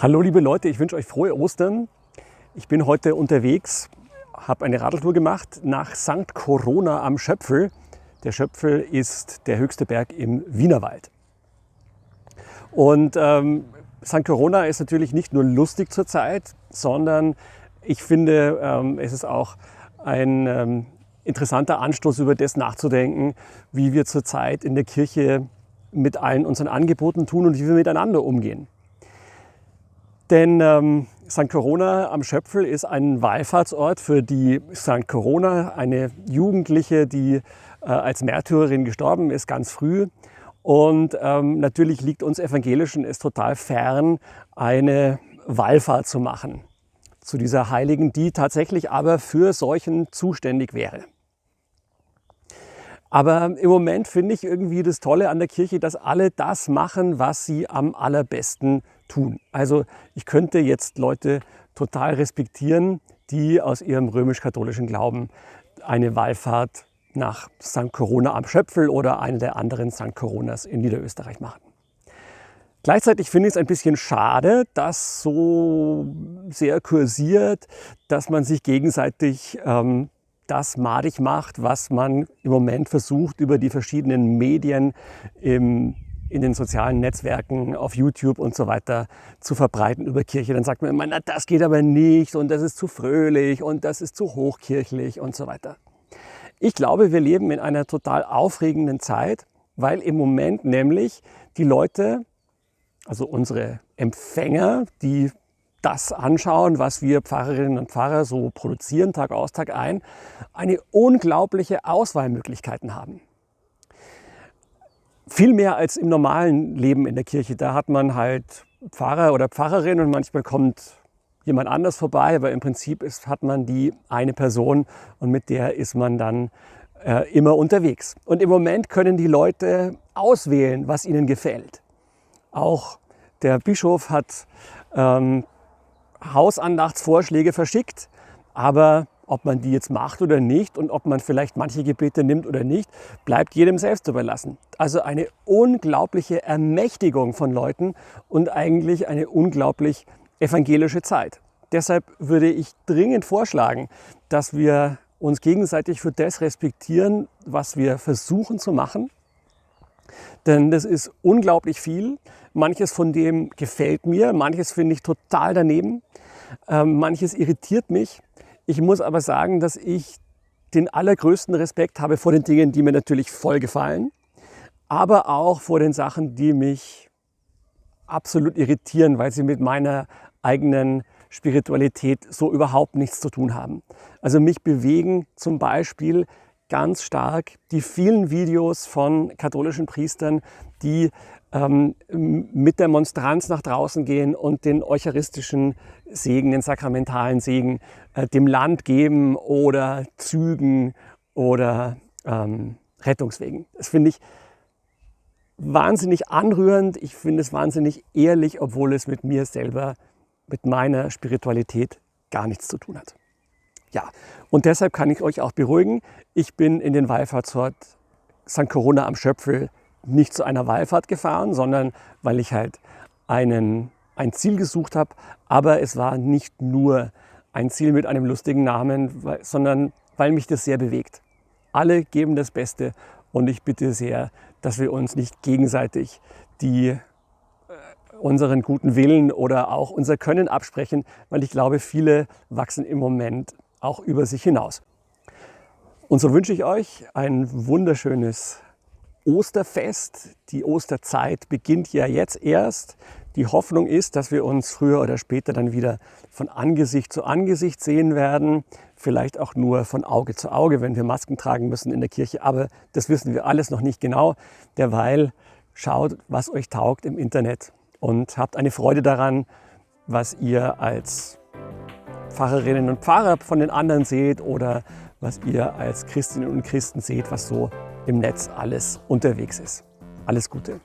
Hallo liebe Leute, ich wünsche euch frohe Ostern. Ich bin heute unterwegs, habe eine Radltour gemacht nach St. Corona am Schöpfel. Der Schöpfel ist der höchste Berg im Wienerwald. Und St. Corona ist natürlich nicht nur lustig zurzeit, sondern ich finde, es ist auch ein interessanter Anstoß, über das nachzudenken, wie wir zurzeit in der Kirche mit allen unseren Angeboten tun und wie wir miteinander umgehen. Denn St. Corona am Schöpfel ist ein Wallfahrtsort für die St. Corona, eine Jugendliche, die als Märtyrerin gestorben ist, ganz früh. Und natürlich liegt uns Evangelischen es total fern, eine Wallfahrt zu machen zu dieser Heiligen, die tatsächlich aber für Seuchen zuständig wäre. Aber im Moment finde ich irgendwie das Tolle an der Kirche, dass alle das machen, was sie am allerbesten tun. Also ich könnte jetzt Leute total respektieren, die aus ihrem römisch-katholischen Glauben eine Wallfahrt nach St. Corona am Schöpfel oder eine der anderen St. Coronas in Niederösterreich machen. Gleichzeitig finde ich es ein bisschen schade, dass so sehr kursiert, dass man sich gegenseitig das madig macht, was man im Moment versucht, über die verschiedenen Medien in den sozialen Netzwerken, auf YouTube und so weiter zu verbreiten über Kirche. Dann sagt man immer, na, das geht aber nicht und das ist zu fröhlich und das ist zu hochkirchlich und so weiter. Ich glaube, wir leben in einer total aufregenden Zeit, weil im Moment nämlich die Leute, also unsere Empfänger, die das anschauen, was wir Pfarrerinnen und Pfarrer so produzieren, Tag aus, Tag ein, eine unglaubliche Auswahlmöglichkeiten haben. Viel mehr als im normalen Leben in der Kirche. Da hat man halt Pfarrer oder Pfarrerin und manchmal kommt jemand anders vorbei, aber im Prinzip hat man die eine Person und mit der ist man dann immer unterwegs. Und im Moment können die Leute auswählen, was ihnen gefällt. Auch der Bischof hat Hausandachtsvorschläge verschickt, aber ob man die jetzt macht oder nicht und ob man vielleicht manche Gebete nimmt oder nicht, bleibt jedem selbst überlassen. Also eine unglaubliche Ermächtigung von Leuten und eigentlich eine unglaublich evangelische Zeit. Deshalb würde ich dringend vorschlagen, dass wir uns gegenseitig für das respektieren, was wir versuchen zu machen. Denn das ist unglaublich viel. Manches von dem gefällt mir, manches finde ich total daneben, manches irritiert mich. Ich muss aber sagen, dass ich den allergrößten Respekt habe vor den Dingen, die mir natürlich voll gefallen, aber auch vor den Sachen, die mich absolut irritieren, weil sie mit meiner eigenen Spiritualität so überhaupt nichts zu tun haben. Also mich bewegen zum Beispiel ganz stark die vielen Videos von katholischen Priestern, die mit der Monstranz nach draußen gehen und den eucharistischen Segen, den sakramentalen Segen dem Land geben oder Zügen oder Rettungswegen. Das finde ich wahnsinnig anrührend, ich finde es wahnsinnig ehrlich, obwohl es mit mir selber, mit meiner Spiritualität gar nichts zu tun hat. Ja, und deshalb kann ich euch auch beruhigen, ich bin in den Wallfahrtsort St. Corona am Schöpfel nicht zu einer Wallfahrt gefahren, sondern weil ich halt ein Ziel gesucht habe. Aber es war nicht nur ein Ziel mit einem lustigen Namen, sondern weil mich das sehr bewegt. Alle geben das Beste und ich bitte sehr, dass wir uns nicht gegenseitig unseren guten Willen oder auch unser Können absprechen, weil ich glaube, viele wachsen im Moment auch über sich hinaus. Und so wünsche ich euch ein wunderschönes Osterfest. Die Osterzeit beginnt ja jetzt erst. Die Hoffnung ist, dass wir uns früher oder später dann wieder von Angesicht zu Angesicht sehen werden. Vielleicht auch nur von Auge zu Auge, wenn wir Masken tragen müssen in der Kirche. Aber das wissen wir alles noch nicht genau. Derweil schaut, was euch taugt im Internet und habt eine Freude daran, was ihr als Pfarrerinnen und Pfarrer von den anderen seht oder was ihr als Christinnen und Christen seht, was so im Netz alles unterwegs ist. Alles Gute.